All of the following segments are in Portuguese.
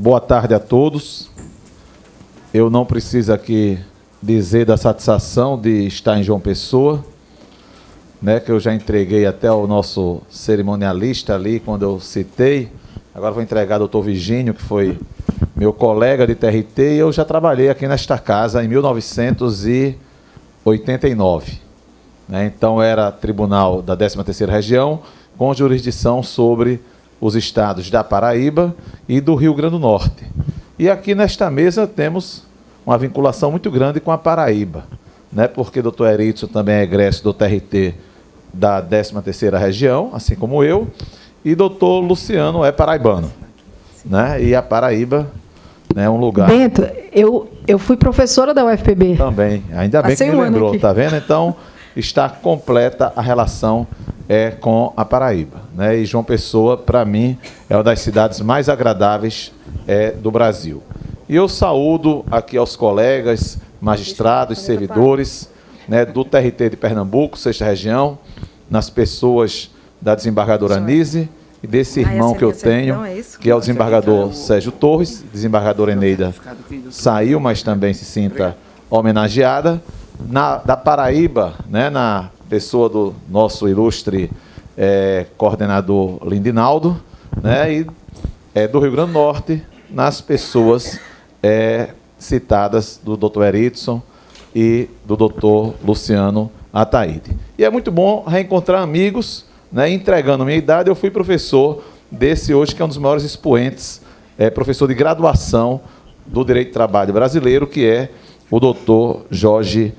Boa tarde a todos. Eu não preciso aqui dizer da satisfação de estar em João Pessoa, né, que eu já entreguei até ao nosso cerimonialista ali, quando eu citei. Agora vou entregar ao doutor Virgínio, que foi meu colega de TRT, e eu já trabalhei aqui nesta casa em 1989. Né, então era tribunal da 13ª Região, com jurisdição sobre os estados da Paraíba e do Rio Grande do Norte. E aqui nesta mesa temos uma vinculação muito grande com a Paraíba, né? Porque o doutor Eritson também é egresso do TRT da 13ª Região, assim como eu, e doutor Luciano é paraibano, né? E a Paraíba, né, é um lugar... Bento, eu fui professora da UFPB. Também, ainda bem que me lembrou, tá vendo? Então, está completa a relação com a Paraíba, né? E João Pessoa, para mim, é uma das cidades mais agradáveis do Brasil. E eu saúdo aqui aos colegas, magistrados, servidores, né, do TRT de Pernambuco, 6ª Região, nas pessoas da desembargadora Anise e desse irmão que eu tenho, que é o desembargador Sérgio Torres. Desembargadora Eneida saiu, mas também se sinta homenageada. Da Paraíba, né, na pessoa do nosso ilustre coordenador Lindinaldo, né, e do Rio Grande do Norte, nas pessoas citadas do doutor Eritson e do doutor Luciano Ataíde. E é muito bom reencontrar amigos, né, entregando minha idade. Eu fui professor desse hoje, que é um dos maiores expoentes, professor de graduação do Direito do Trabalho brasileiro, que é o doutor Jorge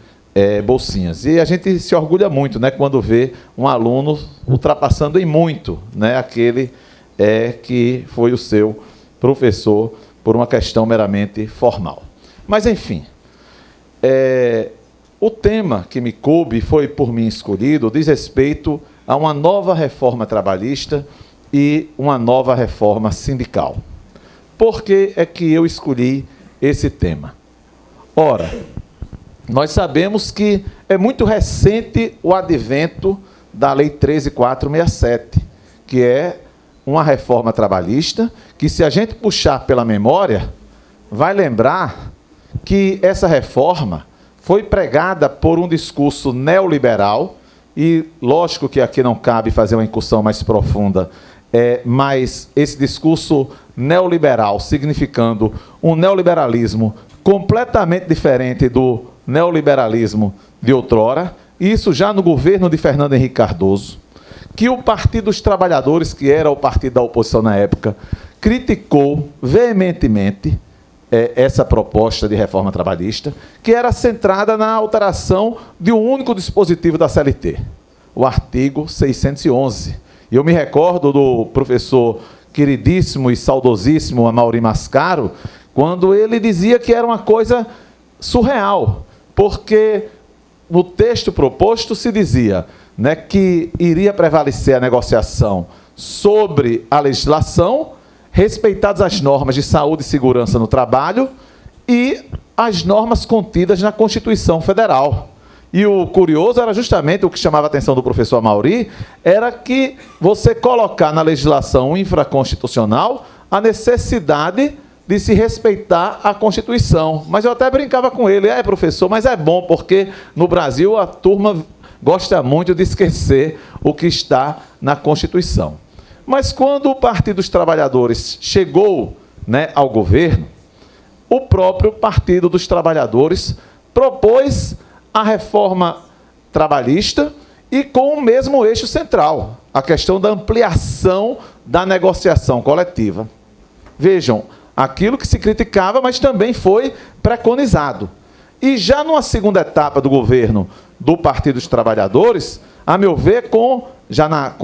Bolsinhas. E a gente se orgulha muito, né, quando vê um aluno ultrapassando em muito, né, aquele que foi o seu professor por uma questão meramente formal. Mas, enfim, o tema que me coube, foi por mim escolhido, diz respeito a uma nova reforma trabalhista e uma nova reforma sindical. Por que é que eu escolhi esse tema? Ora, nós sabemos que é muito recente o advento da Lei 13.467, que é uma reforma trabalhista que, se a gente puxar pela memória, vai lembrar que essa reforma foi pregada por um discurso neoliberal, e lógico que aqui não cabe fazer uma incursão mais profunda, mas esse discurso neoliberal, significando um neoliberalismo completamente diferente do neoliberalismo de outrora, isso já no governo de Fernando Henrique Cardoso, que o Partido dos Trabalhadores, que era o partido da oposição na época, criticou veementemente essa proposta de reforma trabalhista, que era centrada na alteração de um único dispositivo da CLT, o artigo 611. E eu me recordo do professor queridíssimo e saudosíssimo Amaury Mascaro, quando ele dizia que era uma coisa surreal, porque no texto proposto se dizia, né, que iria prevalecer a negociação sobre a legislação, respeitadas as normas de saúde e segurança no trabalho e as normas contidas na Constituição Federal. E o curioso era justamente o que chamava a atenção do professor Amaury, era que você colocar na legislação infraconstitucional a necessidade de se respeitar a Constituição. Mas eu até brincava com ele, professor, mas é bom, porque no Brasil a turma gosta muito de esquecer o que está na Constituição. Mas quando o Partido dos Trabalhadores chegou, né, ao governo, o próprio Partido dos Trabalhadores propôs a reforma trabalhista e com o mesmo eixo central, a questão da ampliação da negociação coletiva. Vejam, aquilo que se criticava, mas também foi preconizado. E já numa segunda etapa do governo do Partido dos Trabalhadores, a meu ver, com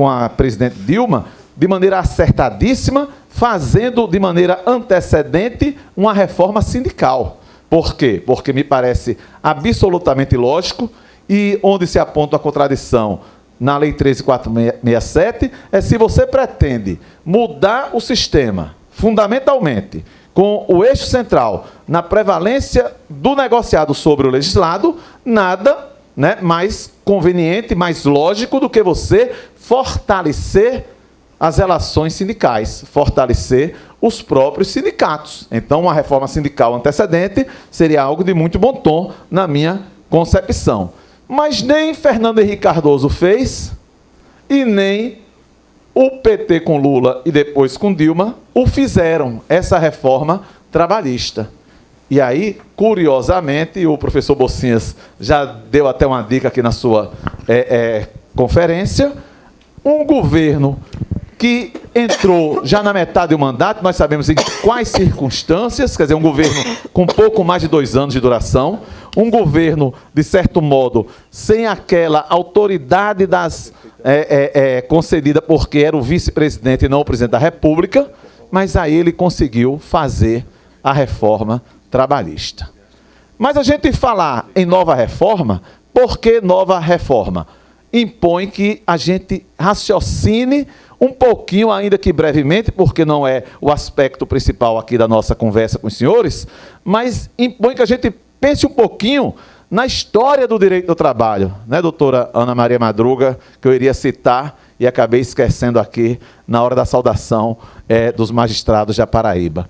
a presidente Dilma, de maneira acertadíssima, fazendo de maneira antecedente uma reforma sindical. Por quê? Porque me parece absolutamente lógico, e onde se aponta a contradição na Lei 13.467, se você pretende mudar o sistema fundamentalmente com o eixo central na prevalência do negociado sobre o legislado, nada, né, mais conveniente, mais lógico do que você fortalecer as relações sindicais, fortalecer os próprios sindicatos. Então, uma reforma sindical antecedente seria algo de muito bom tom na minha concepção. Mas nem Fernando Henrique Cardoso fez, e nem o PT com Lula e depois com Dilma o fizeram, essa reforma trabalhista. E aí, curiosamente, o professor Bocinhas já deu até uma dica aqui na sua conferência, um governo que entrou já na metade do mandato, nós sabemos em quais circunstâncias, quer dizer, um governo com pouco mais de 2 anos de duração, um governo, de certo modo, sem aquela autoridade concedida porque era o vice-presidente e não o presidente da República, mas aí ele conseguiu fazer a reforma trabalhista. Mas a gente falar em nova reforma, por que nova reforma? Impõe que a gente raciocine um pouquinho, ainda que brevemente, porque não é o aspecto principal aqui da nossa conversa com os senhores, mas impõe que a gente pense um pouquinho na história do direito do trabalho, né, doutora Ana Maria Madruga, que eu iria citar e acabei esquecendo aqui na hora da saudação dos magistrados da Paraíba.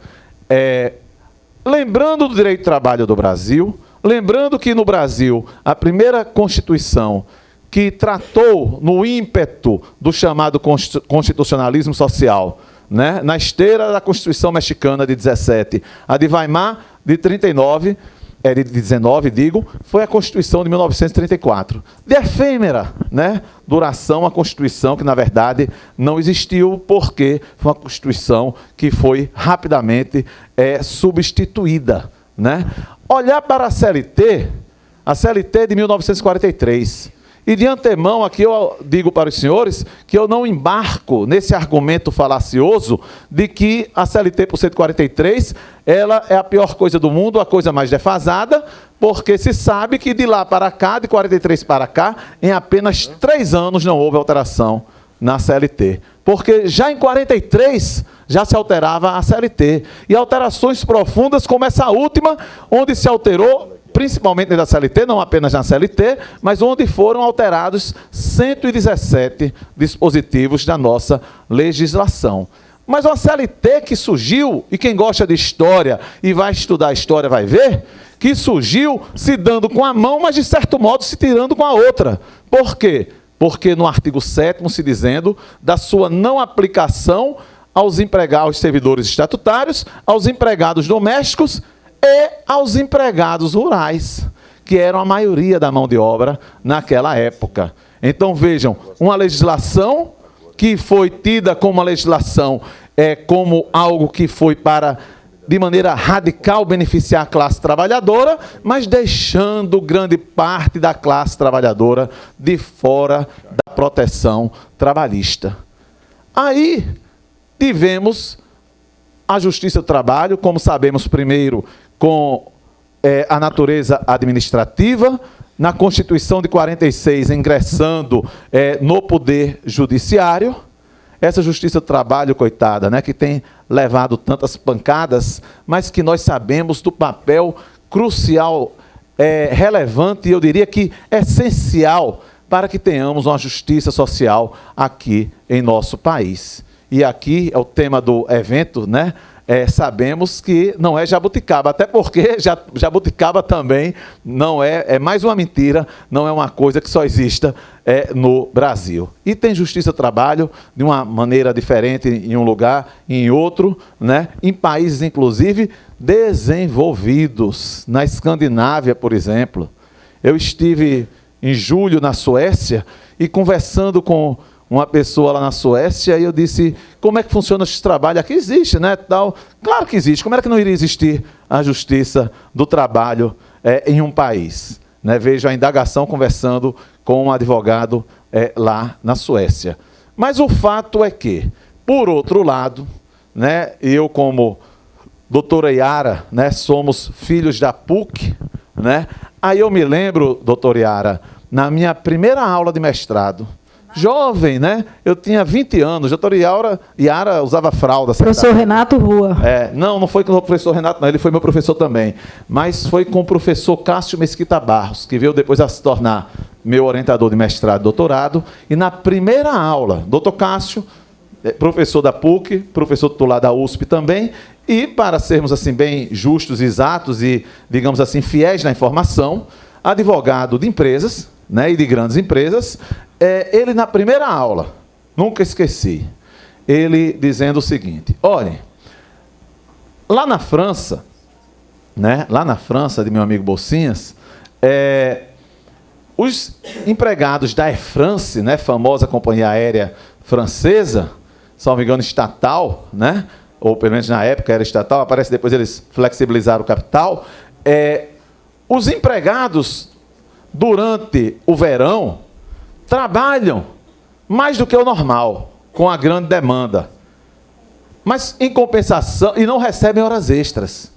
Lembrando do direito do trabalho do Brasil, lembrando que no Brasil a primeira Constituição que tratou no ímpeto do chamado constitucionalismo social, né, na esteira da Constituição mexicana de 17, a de Weimar de 39, de 19, digo, foi a Constituição de 1934. De efêmera, né, duração, a Constituição que, na verdade, não existiu, porque foi uma Constituição que foi rapidamente substituída. Né? Olhar para a CLT de 1943, e de antemão aqui eu digo para os senhores que eu não embarco nesse argumento falacioso de que a CLT por 143, ela é a pior coisa do mundo, a coisa mais defasada, porque se sabe que de lá para cá, de 43 para cá, em apenas 3 anos não houve alteração na CLT. Porque já em 43 já se alterava a CLT. E alterações profundas como essa última, onde se alterou principalmente na CLT, não apenas na CLT, mas onde foram alterados 117 dispositivos da nossa legislação. Mas uma CLT que surgiu, e quem gosta de história e vai estudar a história vai ver, que surgiu se dando com a mão, mas de certo modo se tirando com a outra. Por quê? Porque no artigo 7º se dizendo da sua não aplicação aos empregados, aos servidores estatutários, aos empregados domésticos e aos empregados rurais, que eram a maioria da mão de obra naquela época. Então, vejam, uma legislação que foi tida como uma legislação, como algo que foi para, de maneira radical, beneficiar a classe trabalhadora, mas deixando grande parte da classe trabalhadora de fora da proteção trabalhista. Aí, tivemos a Justiça do Trabalho, como sabemos, primeiro, com a natureza administrativa, na Constituição de 46, ingressando no Poder Judiciário. Essa Justiça do Trabalho, coitada, né, que tem levado tantas pancadas, mas que nós sabemos do papel crucial, relevante, e eu diria que essencial, para que tenhamos uma justiça social aqui em nosso país. E aqui é o tema do evento, né? Sabemos que não é jabuticaba, até porque jabuticaba também não é mais uma mentira, não é uma coisa que só exista no Brasil. E tem Justiça do Trabalho de uma maneira diferente em um lugar e em outro, né? Em países, inclusive, desenvolvidos. Na Escandinávia, por exemplo. Eu estive em julho na Suécia e conversando com uma pessoa lá na Suécia, e eu disse, como é que funciona esse trabalho? Aqui existe, né? Tal. Claro que existe. Como é que não iria existir a Justiça do Trabalho em um país? Né? Vejo a indagação conversando com um advogado lá na Suécia. Mas o fato é que, por outro lado, né, eu como doutora Yara, né, somos filhos da PUC, né? Aí eu me lembro, doutora Yara, na minha primeira aula de mestrado, jovem, né? Eu tinha 20 anos. Doutora Yara usava fralda. Professor Renato Rua. Não foi com o professor Renato, não. Ele foi meu professor também. Mas foi com o professor Cássio Mesquita Barros, que veio depois a se tornar meu orientador de mestrado e doutorado. E na primeira aula, doutor Cássio, professor da PUC, professor titular da USP também, e para sermos assim bem justos, exatos e, digamos assim, fiéis na informação, advogado de empresas, né, e de grandes empresas, ele na primeira aula, nunca esqueci, ele dizendo o seguinte: olhem, lá na França, né, lá na França, de meu amigo Bolsinhas, os empregados da Air France, né, famosa companhia aérea francesa, se não me engano, estatal, né, ou pelo menos na época era estatal, parece que depois eles flexibilizaram o capital, os empregados, durante o verão, trabalham mais do que o normal, com a grande demanda. Mas, em compensação, e não recebem horas extras.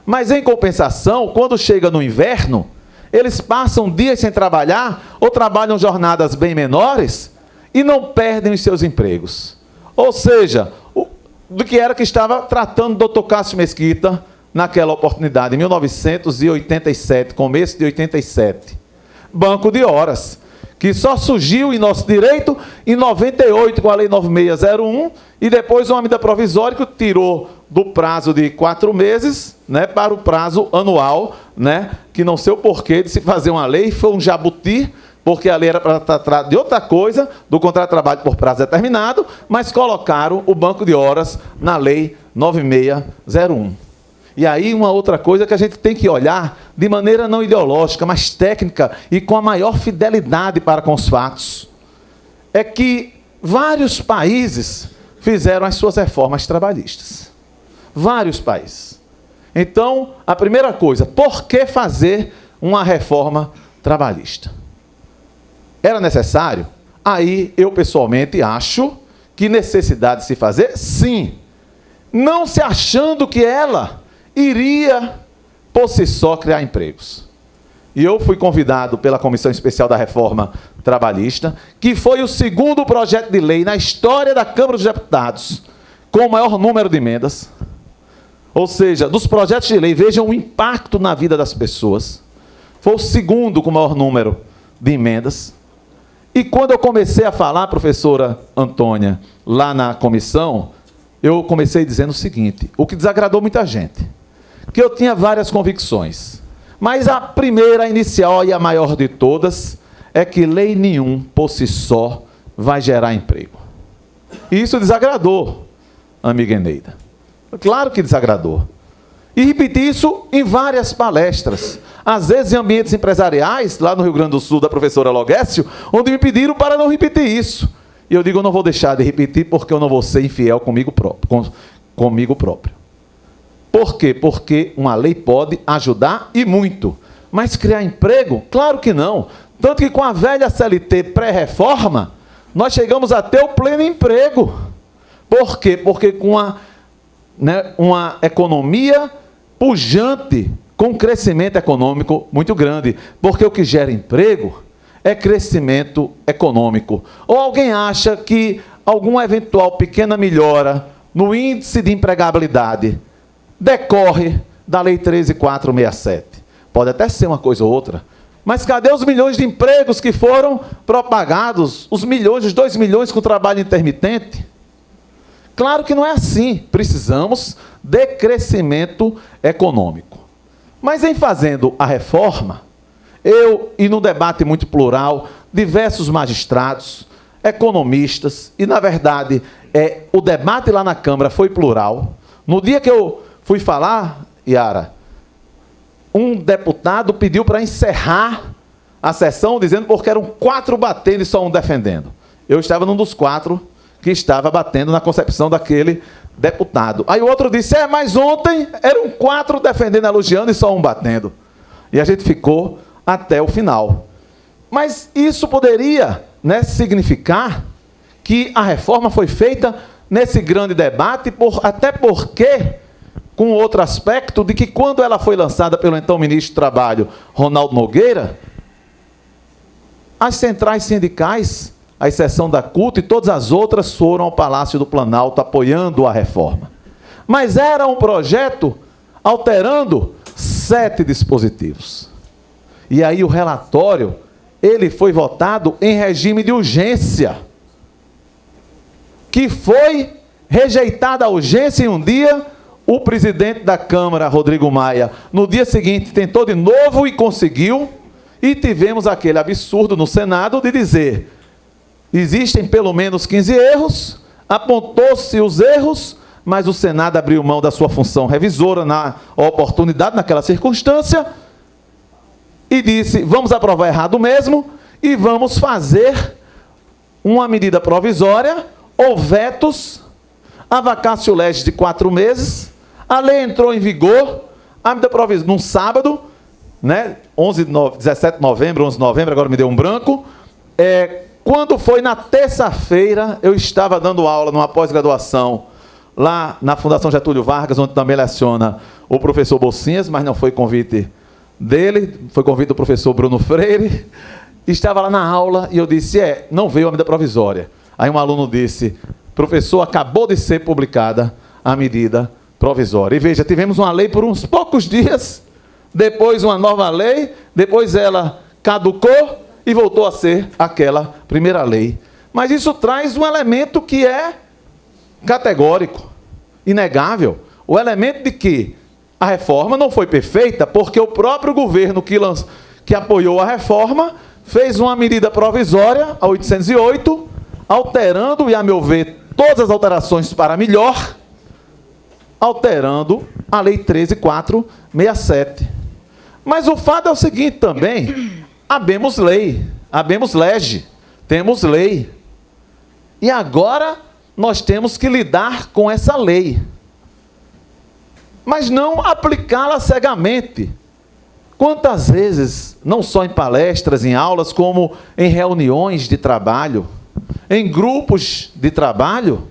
Mas, em compensação, quando chega no inverno, eles passam dias sem trabalhar, ou trabalham jornadas bem menores, e não perdem os seus empregos. Ou seja, do que era que estava tratando o Dr. Cássio Mesquita naquela oportunidade, em 1987, começo de 87. Banco de horas, que só surgiu em nosso direito em 98 com a Lei 9601, e depois uma medida provisória que tirou do prazo de 4 meses, né, para o prazo anual, né, que não sei o porquê de se fazer uma lei, foi um jabuti, porque a lei era para tratar de outra coisa, do contrato de trabalho por prazo determinado, mas colocaram o banco de horas na Lei 9601. E aí uma outra coisa que a gente tem que olhar de maneira não ideológica, mas técnica e com a maior fidelidade para com os fatos, é que vários países fizeram as suas reformas trabalhistas. Vários países. Então, a primeira coisa, por que fazer uma reforma trabalhista? Era necessário? Aí, eu pessoalmente acho que necessidade de se fazer, sim. Não se achando que ela iria, por si só, criar empregos. E eu fui convidado pela Comissão Especial da Reforma Trabalhista, que foi o segundo projeto de lei na história da Câmara dos Deputados, com o maior número de emendas. Ou seja, dos projetos de lei, vejam o impacto na vida das pessoas. Foi o segundo com o maior número de emendas. E quando eu comecei a falar, professora Antônia, lá na comissão, eu comecei dizendo o seguinte, o que desagradou muita gente, que eu tinha várias convicções, mas a primeira, a inicial e a maior de todas, é que lei nenhum, por si só, vai gerar emprego. E isso desagradou, amiga Eneida. Claro que desagradou. E repeti isso em várias palestras, às vezes em ambientes empresariais, lá no Rio Grande do Sul, da professora Logécio, onde me pediram para não repetir isso. E eu digo, eu não vou deixar de repetir, porque eu não vou ser infiel comigo próprio. Por quê? Porque uma lei pode ajudar e muito. Mas criar emprego? Claro que não. Tanto que com a velha CLT pré-reforma, nós chegamos a ter o pleno emprego. Por quê? Porque com uma economia pujante, com crescimento econômico muito grande. Porque o que gera emprego é crescimento econômico. Ou alguém acha que alguma eventual pequena melhora no índice de empregabilidade decorre da Lei 13.467. Pode até ser uma coisa ou outra, mas cadê os milhões de empregos que foram propagados, os milhões, os 2 milhões com trabalho intermitente? Claro que não é assim. Precisamos de crescimento econômico. Mas em fazendo a reforma, e no debate muito plural, diversos magistrados, economistas, e na verdade, o debate lá na Câmara foi plural. No dia que eu fui falar, Yara, um deputado pediu para encerrar a sessão, dizendo porque eram 4 batendo e só um defendendo. Eu estava num dos 4 que estava batendo na concepção daquele deputado. Aí o outro disse, mas ontem eram 4 defendendo, elogiando e só um batendo. E a gente ficou até o final. Mas isso poderia, significar que a reforma foi feita nesse grande debate, até porque, com outro aspecto, de que quando ela foi lançada pelo então ministro do Trabalho, Ronaldo Nogueira, as centrais sindicais, à exceção da CUT e todas as outras, foram ao Palácio do Planalto apoiando a reforma. Mas era um projeto alterando 7 dispositivos. E aí o relatório, ele foi votado em regime de urgência. que foi rejeitada a urgência em um dia, o presidente da Câmara, Rodrigo Maia, no dia seguinte tentou de novo e conseguiu, e tivemos aquele absurdo no Senado de dizer, existem pelo menos 15 erros, apontou-se os erros, mas o Senado abriu mão da sua função revisora na oportunidade, naquela circunstância, e disse, vamos aprovar errado mesmo, e vamos fazer uma medida provisória, ou vetos, a vacatio legis de 4 meses, a lei entrou em vigor, a medida provisória, num sábado, né, 17 de novembro, 11 de novembro, agora me deu um branco, quando foi na terça-feira, eu estava dando aula numa pós-graduação, lá na Fundação Getúlio Vargas, onde também leciona o professor Bolsinhas, mas não foi convite dele, foi convite do professor Bruno Freire, estava lá na aula e eu disse, não veio a medida provisória. Aí um aluno disse, professor, acabou de ser publicada a medida provisória. E veja, tivemos uma lei por uns poucos dias, depois uma nova lei, depois ela caducou e voltou a ser aquela primeira lei. Mas isso traz um elemento que é categórico, inegável, o elemento de que a reforma não foi perfeita, porque o próprio governo que apoiou a reforma fez uma medida provisória, a 808, alterando, e a meu ver, todas as alterações para melhor, alterando a Lei 13.467. Mas o fato é o seguinte também, habemos lei, habemos lege, temos lei. E agora nós temos que lidar com essa lei. Mas não aplicá-la cegamente. Quantas vezes, não só em palestras, em aulas, como em reuniões de trabalho, em grupos de trabalho,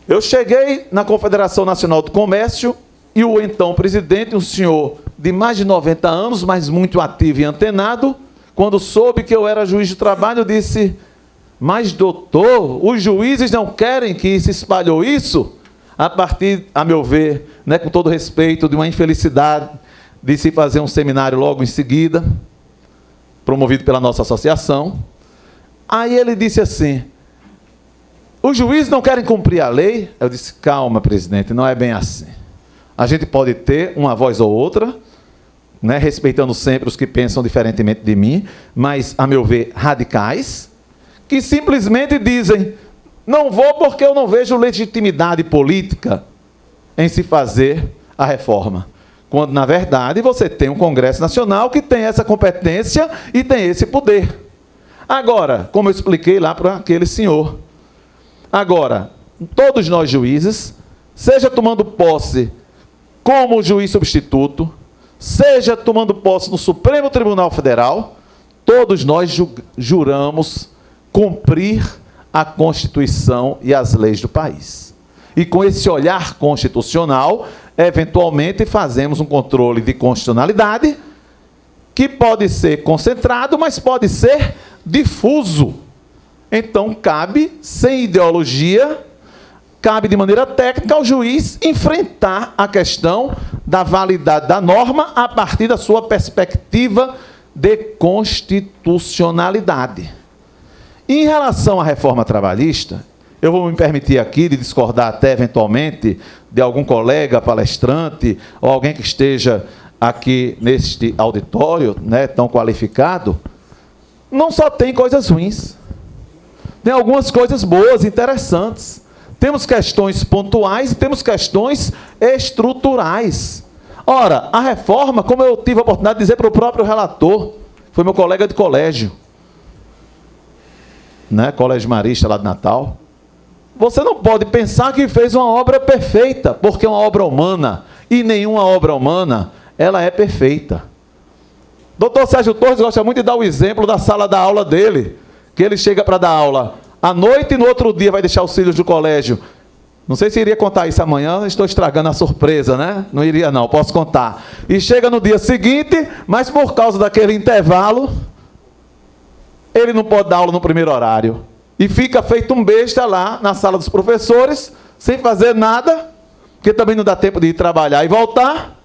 eu cheguei na Confederação Nacional do Comércio e o então presidente, um senhor de mais de 90 anos, mas muito ativo e antenado, quando soube que eu era juiz de trabalho, disse, mas doutor, os juízes não querem que se espalhou isso? A partir, a meu ver, né, com todo respeito, de uma infelicidade de se fazer um seminário logo em seguida, promovido pela nossa associação. Aí ele disse assim, os juízes não querem cumprir a lei? Eu disse, calma, presidente, não é bem assim. A gente pode ter uma voz ou outra, né, respeitando sempre os que pensam diferentemente de mim, mas, a meu ver, radicais, que simplesmente dizem, não vou porque eu não vejo legitimidade política em se fazer a reforma. Quando, na verdade, você tem um Congresso Nacional que tem essa competência e tem esse poder. Agora, como eu expliquei lá para aquele senhor, agora, todos nós juízes, seja tomando posse como juiz substituto, seja tomando posse no Supremo Tribunal Federal, todos nós juramos cumprir a Constituição e as leis do país. E com esse olhar constitucional, eventualmente fazemos um controle de constitucionalidade que pode ser concentrado, mas pode ser difuso. Então, cabe, sem ideologia, cabe de maneira técnica ao juiz enfrentar a questão da validade da norma a partir da sua perspectiva de constitucionalidade. E em relação à reforma trabalhista, eu vou me permitir aqui de discordar até eventualmente de algum colega palestrante ou alguém que esteja aqui neste auditório, né, tão qualificado. Não só tem coisas ruins, tem algumas coisas boas, interessantes. Temos questões pontuais e temos questões estruturais. Ora, a reforma, como eu tive a oportunidade de dizer para o próprio relator, foi meu colega de colégio, né, Colégio Marista lá de Natal, você não pode pensar que fez uma obra perfeita, porque é uma obra humana, e nenhuma obra humana, ela é perfeita. Dr. Sérgio Torres gosta muito de dar o exemplo da sala da aula dele, que ele chega para dar aula à noite e no outro dia vai deixar os filhos do colégio. Não sei se iria contar isso amanhã, estou estragando a surpresa, né? Não iria não, posso contar. E chega no dia seguinte, mas por causa daquele intervalo, ele não pode dar aula no primeiro horário. E fica feito um besta lá na sala dos professores, sem fazer nada, porque também não dá tempo de ir trabalhar e voltar.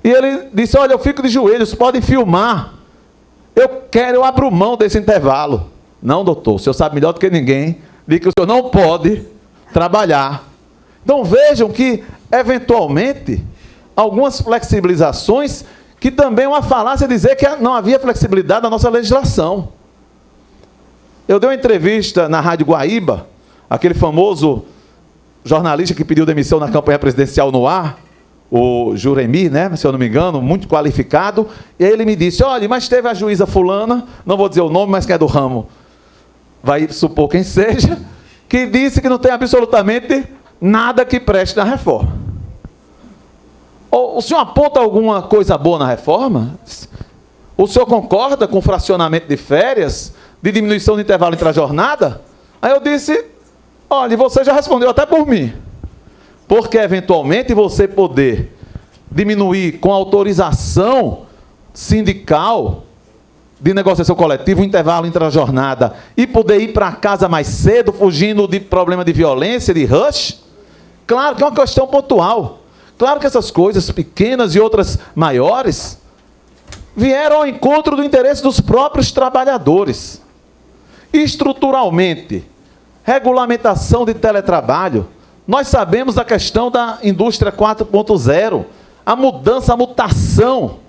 E ele disse, olha, eu fico de joelhos, podem filmar. Eu abro mão desse intervalo. Não, doutor, o senhor sabe melhor do que ninguém de que o senhor não pode trabalhar. Então vejam que, eventualmente, algumas flexibilizações, que também é uma falácia dizer que não havia flexibilidade na nossa legislação. Eu dei uma entrevista na Rádio Guaíba, aquele famoso jornalista que pediu demissão na campanha presidencial no ar, o Juremi, né, se eu não me engano, muito qualificado, e aí ele me disse, olha, mas teve a juíza fulana, não vou dizer o nome, mas que é do ramo, vai supor quem seja, que disse que não tem absolutamente nada que preste na reforma. O senhor aponta alguma coisa boa na reforma? O senhor concorda com o fracionamento de férias, de diminuição do intervalo entre a jornada? Aí eu disse, olha, você já respondeu até por mim. Porque, eventualmente, você poder diminuir com autorização sindical de negociação coletiva o intervalo entre a jornada e poder ir para casa mais cedo, fugindo de problema de violência, de rush, claro que é uma questão pontual. Claro que essas coisas pequenas e outras maiores vieram ao encontro do interesse dos próprios trabalhadores. Estruturalmente, regulamentação de teletrabalho, nós sabemos da questão da indústria 4.0, a mudança, a mutação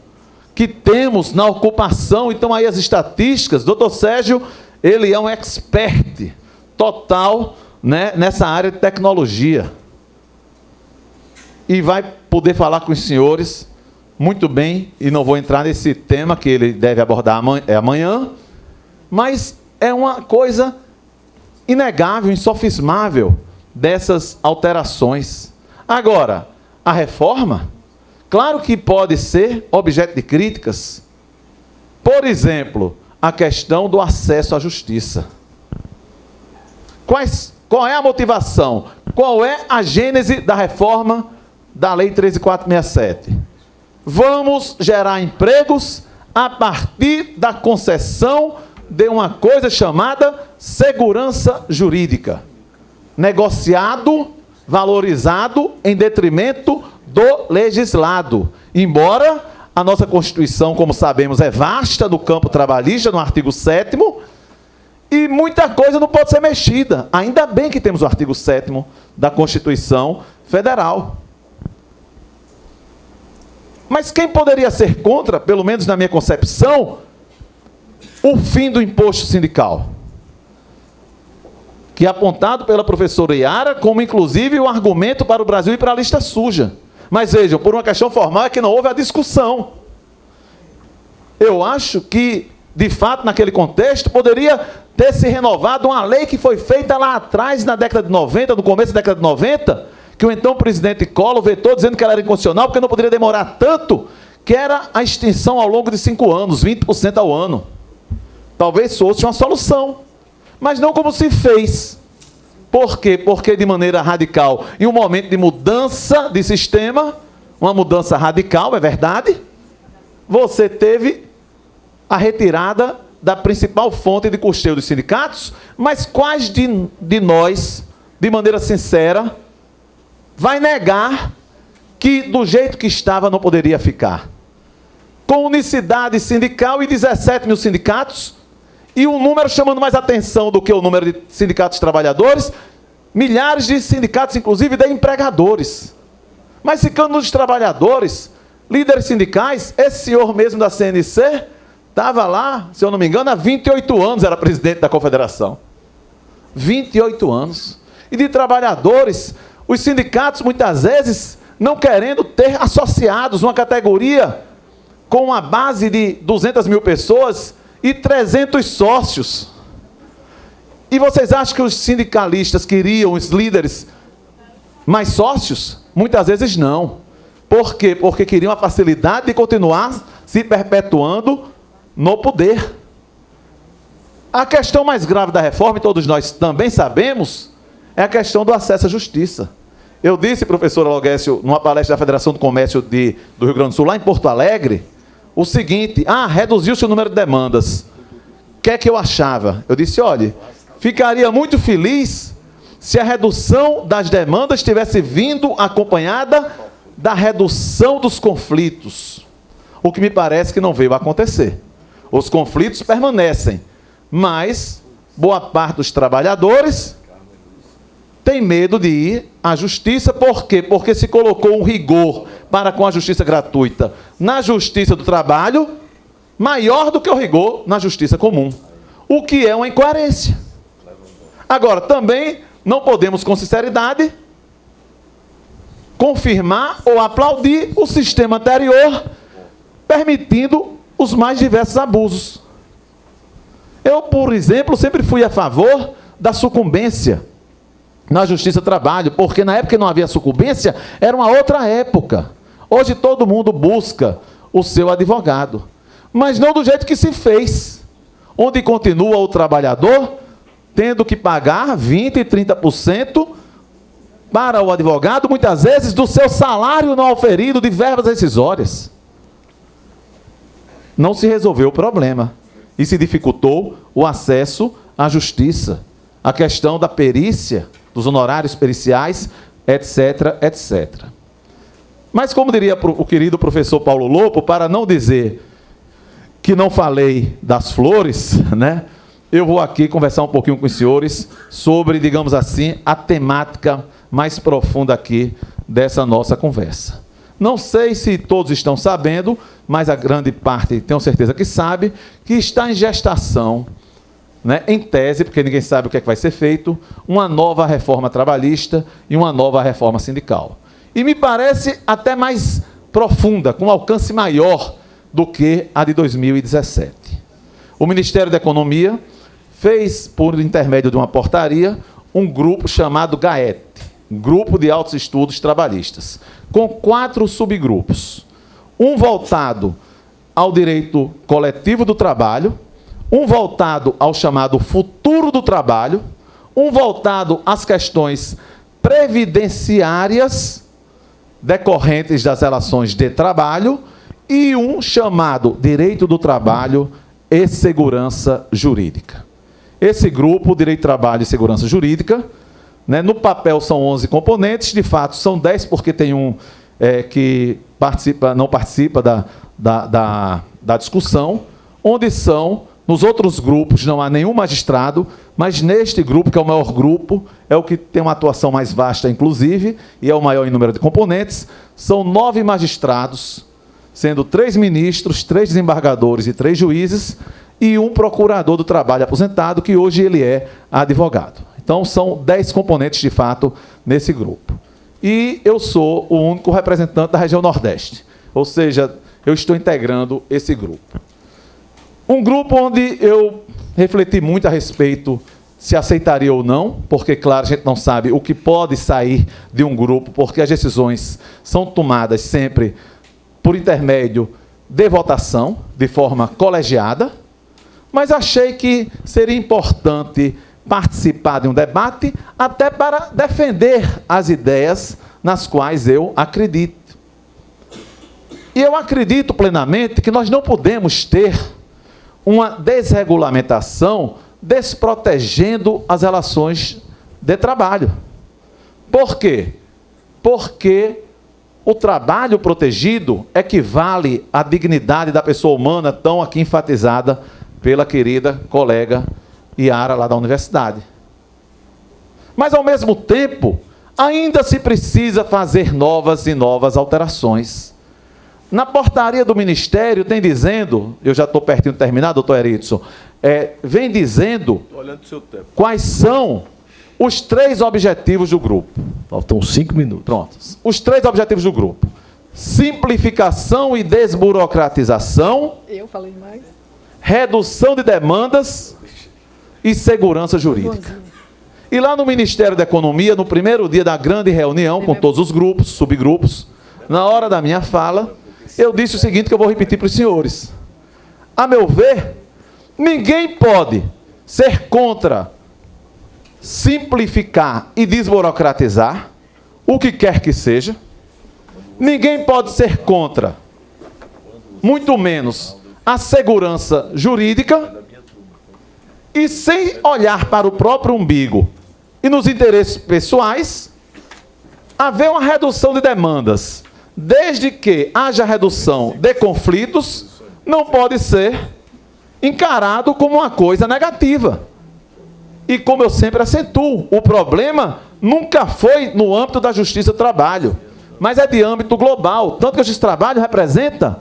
que temos na ocupação. Então aí as estatísticas, doutor Sérgio, ele é um expert total, né, nessa área de tecnologia. E vai poder falar com os senhores muito bem, e não vou entrar nesse tema que ele deve abordar amanhã, mas é uma coisa inegável, insofismável dessas alterações. Agora, a reforma, claro que pode ser objeto de críticas. Por exemplo, a questão do acesso à justiça. Qual é a motivação? Qual é a gênese da reforma da Lei 13.467. Vamos gerar empregos a partir da concessão de uma coisa chamada segurança jurídica. Negociado, valorizado em detrimento do legislado. Embora a nossa Constituição, como sabemos, é vasta no campo trabalhista, no artigo 7º, e muita coisa não pode ser mexida. Ainda bem que temos o artigo 7º da Constituição Federal. Mas quem poderia ser contra, pelo menos na minha concepção, o fim do imposto sindical? Que é apontado pela professora Yara como, inclusive, o argumento para o Brasil ir para a lista suja. Mas vejam, por uma questão formal é que não houve a discussão. Eu acho que, de fato, naquele contexto, poderia ter se renovado uma lei que foi feita lá atrás, na década de 90, no começo da década de 90, que o então presidente Collor vetou, dizendo que ela era inconstitucional, porque não poderia demorar tanto, que era a extinção ao longo de 5 anos, 20% ao ano. Talvez fosse uma solução, mas não como se fez. Por quê? Porque de maneira radical, em um momento de mudança de sistema, uma mudança radical, é verdade, você teve a retirada da principal fonte de custeio dos sindicatos, mas quais de nós, de maneira sincera, vai negar que do jeito que estava não poderia ficar? Com unicidade sindical e 17 mil sindicatos, e um número chamando mais atenção do que o número de sindicatos trabalhadores, milhares de sindicatos, inclusive de empregadores. Mas ficando nos trabalhadores, líderes sindicais, esse senhor mesmo da CNC, estava lá, se eu não me engano, há 28 anos era presidente da Confederação. 28 anos. E de trabalhadores, os sindicatos, muitas vezes, não querendo ter associados uma categoria com uma base de 200 mil pessoas e 300 sócios. E vocês acham que os sindicalistas queriam, os líderes, mais sócios? Muitas vezes não. Por quê? Porque queriam a facilidade de continuar se perpetuando no poder. A questão mais grave da reforma, e todos nós também sabemos, é a questão do acesso à justiça. Eu disse, professor Alogécio, numa palestra da Federação do Comércio do Rio Grande do Sul, lá em Porto Alegre, o seguinte: reduziu-se o número de demandas. O que é que eu achava? Eu disse, olha, ficaria muito feliz se a redução das demandas tivesse vindo acompanhada da redução dos conflitos. O que me parece que não veio a acontecer. Os conflitos permanecem, mas boa parte dos trabalhadores tem medo de ir à justiça. Por quê? Porque se colocou um rigor para com a justiça gratuita na justiça do trabalho maior do que o rigor na justiça comum, o que é uma incoerência. Agora, também não podemos, com sinceridade, confirmar ou aplaudir o sistema anterior, permitindo os mais diversos abusos. Eu, por exemplo, sempre fui a favor da sucumbência na Justiça do Trabalho, porque na época que não havia sucumbência, era uma outra época. Hoje todo mundo busca o seu advogado, mas não do jeito que se fez, onde continua o trabalhador tendo que pagar 20% e 30% para o advogado, muitas vezes, do seu salário não auferido de verbas rescisórias. Não se resolveu o problema e se dificultou o acesso à justiça, a questão da perícia, dos honorários periciais, etc, etc. Mas, como diria o querido professor Paulo Lopo, para não dizer que não falei das flores, né? Eu vou aqui conversar um pouquinho com os senhores sobre, digamos assim, a temática mais profunda aqui dessa nossa conversa. Não sei se todos estão sabendo, mas a grande parte, tenho certeza que sabe, que está em gestação, né, em tese, porque ninguém sabe o que é que vai ser feito, uma nova reforma trabalhista e uma nova reforma sindical. E me parece até mais profunda, com alcance maior do que a de 2017. O Ministério da Economia fez, por intermédio de uma portaria, um grupo chamado GAET, Grupo de Altos Estudos Trabalhistas, com 4 subgrupos. Um voltado ao direito coletivo do trabalho, um voltado ao chamado futuro do trabalho, um voltado às questões previdenciárias decorrentes das relações de trabalho e um chamado direito do trabalho e segurança jurídica. Esse grupo, Direito do Trabalho e Segurança Jurídica, né, no papel são 11 componentes, de fato são 10, porque tem um que não participa da discussão, onde são, nos outros grupos não há nenhum magistrado, mas neste grupo, que é o maior grupo, é o que tem uma atuação mais vasta, inclusive, e é o maior em número de componentes, são 9 magistrados, sendo 3 ministros, 3 desembargadores e 3 juízes, e um procurador do trabalho aposentado, que hoje ele é advogado. Então, são 10 componentes, de fato, nesse grupo. E eu sou o único representante da região Nordeste, ou seja, eu estou integrando esse grupo. Um grupo onde eu refleti muito a respeito se aceitaria ou não, porque, claro, a gente não sabe o que pode sair de um grupo, porque as decisões são tomadas sempre por intermédio de votação, de forma colegiada, mas achei que seria importante participar de um debate até para defender as ideias nas quais eu acredito. E eu acredito plenamente que nós não podemos ter uma desregulamentação desprotegendo as relações de trabalho. Por quê? Porque o trabalho protegido equivale à dignidade da pessoa humana, tão aqui enfatizada pela querida colega Yara, lá da universidade. Mas, ao mesmo tempo, ainda se precisa fazer novas e novas alterações. Na portaria do Ministério tem dizendo, eu já estou pertinho de terminar, doutor Eritson, vem dizendo quais são os 3 objetivos do grupo. Faltam 5 minutos. Pronto. Os 3 objetivos do grupo: simplificação e desburocratização. Eu falei mais. Redução de demandas e segurança jurídica. E lá no Ministério da Economia, no primeiro dia da grande reunião, com todos os grupos, subgrupos, na hora da minha fala, eu disse o seguinte, que eu vou repetir para os senhores. A meu ver, ninguém pode ser contra simplificar e desburocratizar o que quer que seja. Ninguém pode ser contra, muito menos, a segurança jurídica, e sem olhar para o próprio umbigo e nos interesses pessoais, haver uma redução de demandas. Desde que haja redução de conflitos, não pode ser encarado como uma coisa negativa. E como eu sempre acentuo, o problema nunca foi no âmbito da Justiça do Trabalho, mas é de âmbito global. Tanto que a Justiça do Trabalho representa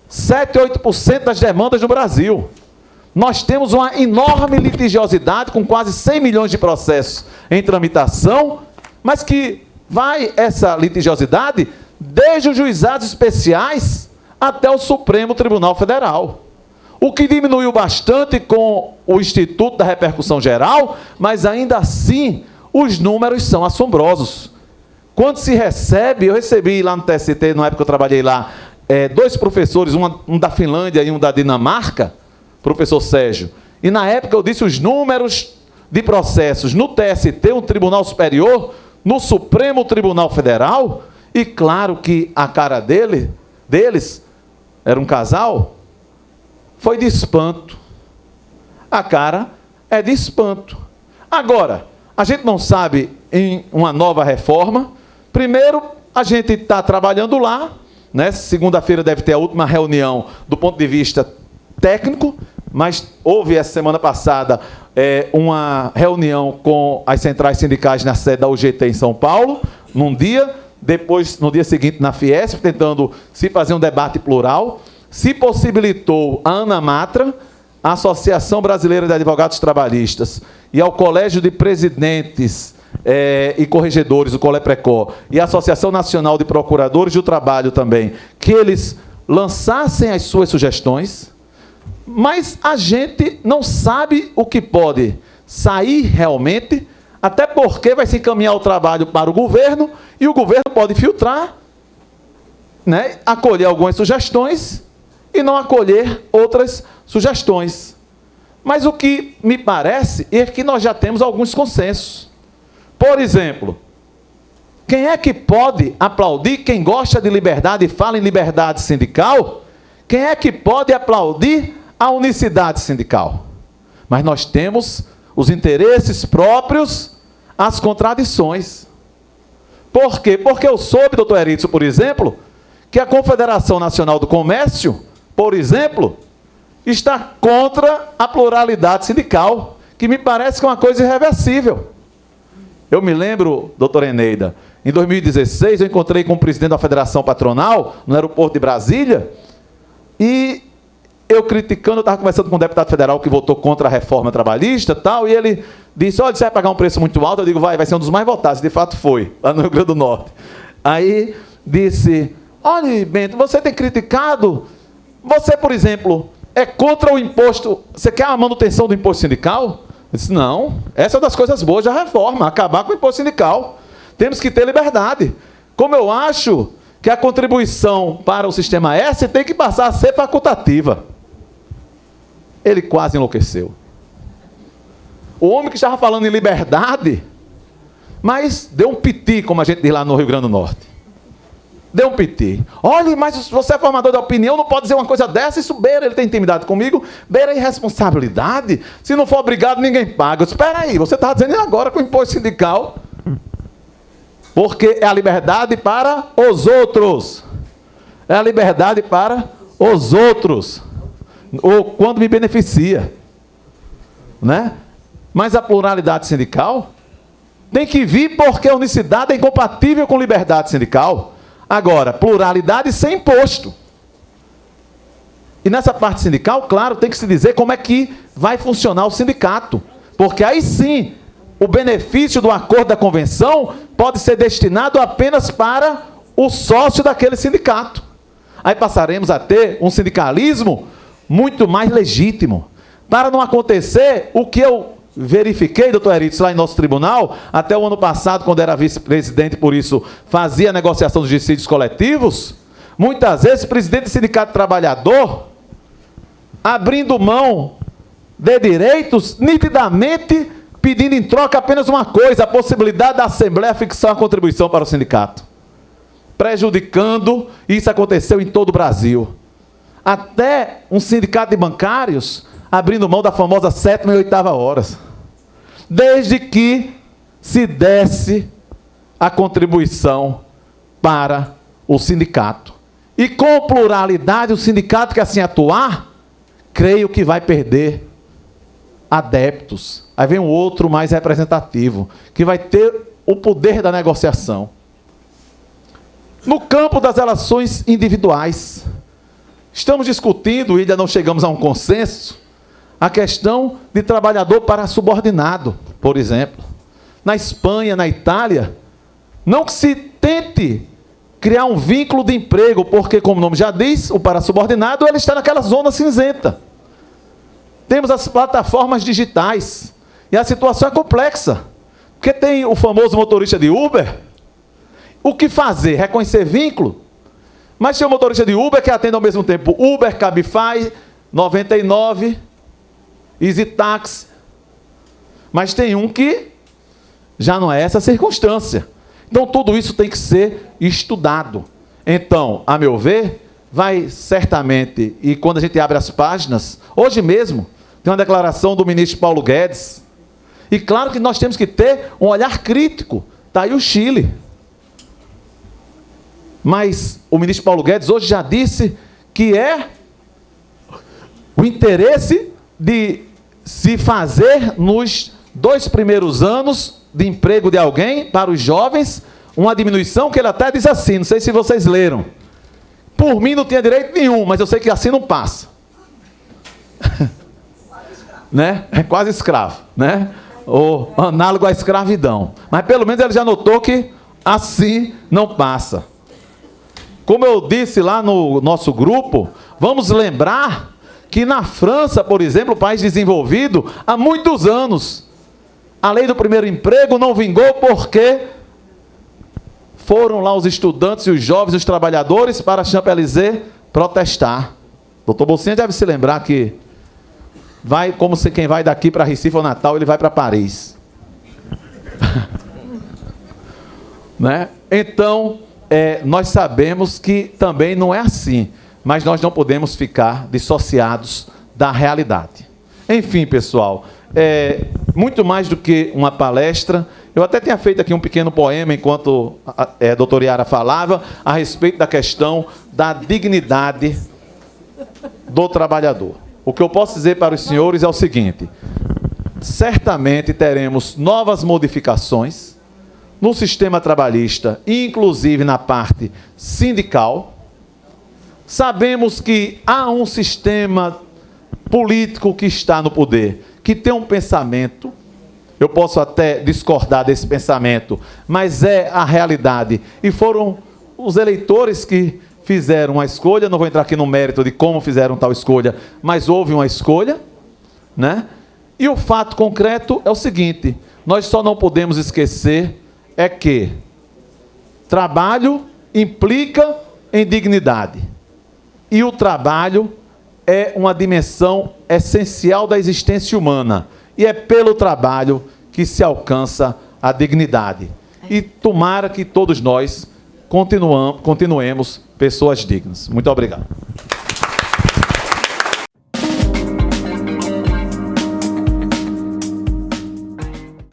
7, 8% das demandas no Brasil. Nós temos uma enorme litigiosidade, com quase 100 milhões de processos em tramitação, mas que vai essa litigiosidade desde os juizados especiais até o Supremo Tribunal Federal. O que diminuiu bastante com o Instituto da Repercussão Geral, mas ainda assim os números são assombrosos. Quando se recebe, eu recebi lá no TST, na época que eu trabalhei lá, 2 professores, um da Finlândia e um da Dinamarca, professor Sérgio, e na época eu disse os números de processos no TST, um Tribunal Superior, no Supremo Tribunal Federal, e claro que a cara deles, era um casal, foi de espanto. A cara é de espanto. Agora, a gente não sabe em uma nova reforma. Primeiro, a gente está trabalhando lá, né? Segunda-feira deve ter a última reunião do ponto de vista técnico, mas houve essa semana passada uma reunião com as centrais sindicais na sede da UGT em São Paulo, num dia, depois, no dia seguinte, na Fiesp, tentando se fazer um debate plural. Se possibilitou a ANAMATRA, a Associação Brasileira de Advogados Trabalhistas, e ao Colégio de Presidentes e Corregedores, o Coleprecó, e a Associação Nacional de Procuradores do Trabalho também, que eles lançassem as suas sugestões, mas a gente não sabe o que pode sair realmente, até porque vai se encaminhar o trabalho para o governo, e o governo pode filtrar, né, acolher algumas sugestões e não acolher outras sugestões. Mas o que me parece é que nós já temos alguns consensos. Por exemplo, quem é que pode aplaudir, quem gosta de liberdade e fala em liberdade sindical, quem é que pode aplaudir a unicidade sindical? Mas nós temos os interesses próprios, as contradições. Por quê? Porque eu soube, doutor Eritzo, por exemplo, que a Confederação Nacional do Comércio, por exemplo, está contra a pluralidade sindical, que me parece que é uma coisa irreversível. Eu me lembro, doutora Eneida, em 2016, eu encontrei com o presidente da Federação Patronal, no aeroporto de Brasília, e eu criticando, eu estava conversando com um deputado federal que votou contra a reforma trabalhista, tal, e ele disse, olha, você vai pagar um preço muito alto? Eu digo, vai ser um dos mais votados. De fato foi, lá no Rio Grande do Norte. Aí disse, olha, Bento, você tem criticado, você, por exemplo, é contra o imposto, você quer a manutenção do imposto sindical? Eu disse, não, essa é uma das coisas boas da reforma, acabar com o imposto sindical. Temos que ter liberdade. Como eu acho que a contribuição para o sistema S tem que passar a ser facultativa. Ele quase enlouqueceu. O homem que estava falando em liberdade, mas deu um piti, como a gente diz lá no Rio Grande do Norte. Deu um piti. Olha, mas você é formador de opinião, não pode dizer uma coisa dessa, isso beira, ele tem intimidade comigo, beira irresponsabilidade. Se não for obrigado, ninguém paga. Espera aí, você está dizendo agora com o imposto sindical, porque é a liberdade para os outros. É a liberdade para os outros. Ou quando me beneficia. Né? Mas a pluralidade sindical tem que vir porque a unicidade é incompatível com liberdade sindical. Agora, pluralidade sem imposto. E nessa parte sindical, claro, tem que se dizer como é que vai funcionar o sindicato. Porque aí sim, o benefício do acordo da convenção pode ser destinado apenas para o sócio daquele sindicato. Aí passaremos a ter um sindicalismo muito mais legítimo. Para não acontecer o que eu verifiquei, doutor Eritz, lá em nosso tribunal, até o ano passado, quando era vice-presidente, por isso fazia a negociação dos dissídios coletivos, muitas vezes o presidente do sindicato trabalhador, abrindo mão de direitos, nitidamente pedindo em troca apenas uma coisa, a possibilidade da Assembleia fixar uma contribuição para o sindicato, prejudicando, e isso aconteceu em todo o Brasil. Até um sindicato de bancários abrindo mão da famosa 7ª e 8ª horas, desde que se desse a contribuição para o sindicato. E com pluralidade, o sindicato que assim atuar, creio que vai perder adeptos. Aí vem um outro mais representativo, que vai ter o poder da negociação. No campo das relações individuais, estamos discutindo, e ainda não chegamos a um consenso, a questão de trabalhador para subordinado, por exemplo. Na Espanha, na Itália, não que se tente criar um vínculo de emprego, porque, como o nome já diz, o parasubordinado ele está naquela zona cinzenta. Temos as plataformas digitais, e a situação é complexa, porque tem o famoso motorista de Uber. O que fazer? Reconhecer vínculo? Mas tem o motorista de Uber que atende ao mesmo tempo Uber, Cabify, 99, Easy Taxi. Mas tem um que já não é essa circunstância. Então, tudo isso tem que ser estudado. Então, a meu ver, vai certamente, e quando a gente abre as páginas, hoje mesmo, tem uma declaração do ministro Paulo Guedes. E claro que nós temos que ter um olhar crítico. Está aí o Chile. Mas o ministro Paulo Guedes hoje já disse que é o interesse de se fazer nos 2 primeiros anos de emprego de alguém, para os jovens, uma diminuição que ele até diz assim, não sei se vocês leram. Por mim não tinha direito nenhum, mas eu sei que assim não passa. Né? É quase escravo, né? Ou análogo à escravidão. Mas pelo menos ele já notou que assim não passa. Como eu disse lá no nosso grupo, vamos lembrar que na França, por exemplo, país desenvolvido, há muitos anos, a lei do primeiro emprego não vingou porque foram lá os estudantes e os jovens, os trabalhadores, para Champs-Élysées protestar. Doutor Bolsinha deve se lembrar que vai, como se quem vai daqui para Recife ou Natal, ele vai para Paris. Né? Então, nós sabemos que também não é assim, mas nós não podemos ficar dissociados da realidade. Enfim, pessoal, muito mais do que uma palestra, eu até tinha feito aqui um pequeno poema enquanto a doutora Yara falava a respeito da questão da dignidade do trabalhador. O que eu posso dizer para os senhores é o seguinte: certamente teremos novas modificações no sistema trabalhista, inclusive na parte sindical. Sabemos que há um sistema político que está no poder, que tem um pensamento, eu posso até discordar desse pensamento, mas é a realidade. E foram os eleitores que fizeram uma escolha, não vou entrar aqui no mérito de como fizeram tal escolha, mas houve uma escolha, né? E o fato concreto é o seguinte: nós só não podemos esquecer que trabalho implica em dignidade. E o trabalho é uma dimensão essencial da existência humana. E é pelo trabalho que se alcança a dignidade. E tomara que todos nós continuemos pessoas dignas. Muito obrigado.